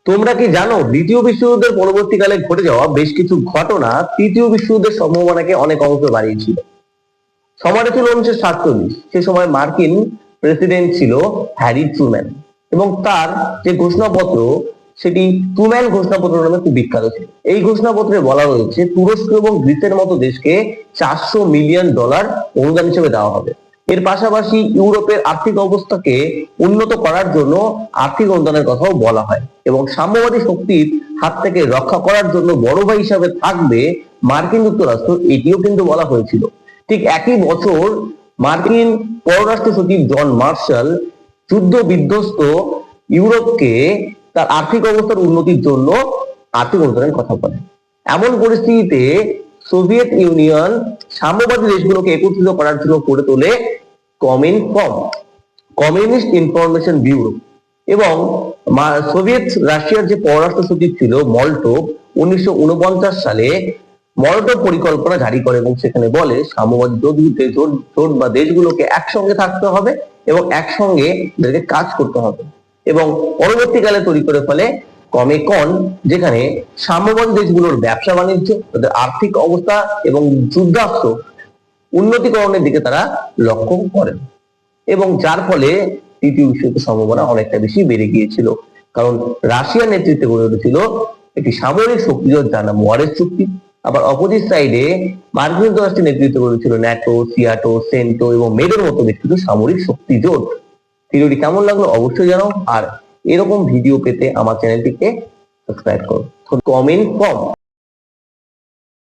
তোমরা কি জানো দ্বিতীয় বিশ্বযুদ্ধের পরবর্তীকালে ঘটে যাওয়া বেশ কিছু ঘটনা তৃতীয় বিশ্বযুদ্ধের সম্ভাবনাকে অনেক অংশ বাড়িয়েছিল। সময়টা ছিল 1947। সে সময় মার্কিন প্রেসিডেন্ট ছিল হ্যারি ট্রুম্যান এবং তার যে ঘোষণাপত্র সেটি ট্রুম্যান ঘোষণাপত্র নামে খুব বিখ্যাত ছিল। এই ঘোষণাপত্রে বলা হয়েছে তুরস্ক এবং গ্রিসের মতো দেশকে $400 মিলিয়ন অনুদান হিসেবে দেওয়া হবে। এর পাশাপাশি ইউরোপের আর্থিক অবস্থাকে উন্নত করার জন্য আর্থিক অনুদানের কথাও বলা হয় এবং সাম্যবাদী শক্তির হাত থেকে রক্ষা করার জন্য বড় ভাই হিসাবে থাকবে মার্কিন যুক্তরাষ্ট্র, এটিও কিন্তু বলা হয়েছিল। ঠিক একই বছর মার্কিন পররাষ্ট্র সচিব জন মার্শাল যুদ্ধ বিধ্বস্ত ইউরোপকে তার আর্থিক অবস্থার উন্নতির জন্য আর্থিক অনুদানের কথা বলে। এমন পরিস্থিতিতে সোভিয়েত ইউনিয়ন সাম্যবাদী দেশগুলোকে একত্রিত করার জন্য গড়ে তোলে কমিনফর্ম, কমিউনিস্ট ইনফরমেশন ব্যুরো। এবং সোভিয়েত রাশিয়ার যে পররাষ্ট্র সচিব ছিল মলটোভ 1949 সালে মলটোভ পরিকল্পনা জারি করে এবং সেখানে বলে সাম্যবাদী জোট বা দেশগুলোকে একসঙ্গে থাকতে হবে এবং একসঙ্গে এদেরকে কাজ করতে হবে এবং পরবর্তীকালে তৈরি করে ফেলে কমেকন, যেখানে সাম্যবাদী দেশগুলোর ব্যবসা বাণিজ্য, তাদের আর্থিক অবস্থা এবং যুদ্ধাস্ত্র উন্নতিকরণের দিকে তারা লক্ষ্য করেন এবং যার ফলে তৃতীয় বিশ্বযুদ্ধের সম্ভাবনা অনেকটা বেশি বেড়ে গিয়েছিল। কারণ রাশিয়ার নেতৃত্বে গড়ে উঠেছিল একটি সামরিক শক্তিজোট যার নাম ওয়ারেস চুক্তি। আবার অপোজিট সাইডে মার্কিন যুক্তরাষ্ট্রের নেতৃত্বে গড়ে উঠেছিল ন্যাটো, সিয়াটো, সেন্টো এবং মেডের মতো বেশ কিছু সামরিক শক্তি জোট। ভিডিওটি কেমন লাগলো অবশ্যই জানাও, আর এরকম ভিডিও পেতে আমার চ্যানেলটিকে সাবস্ক্রাইব করো। কমেন্ট কম।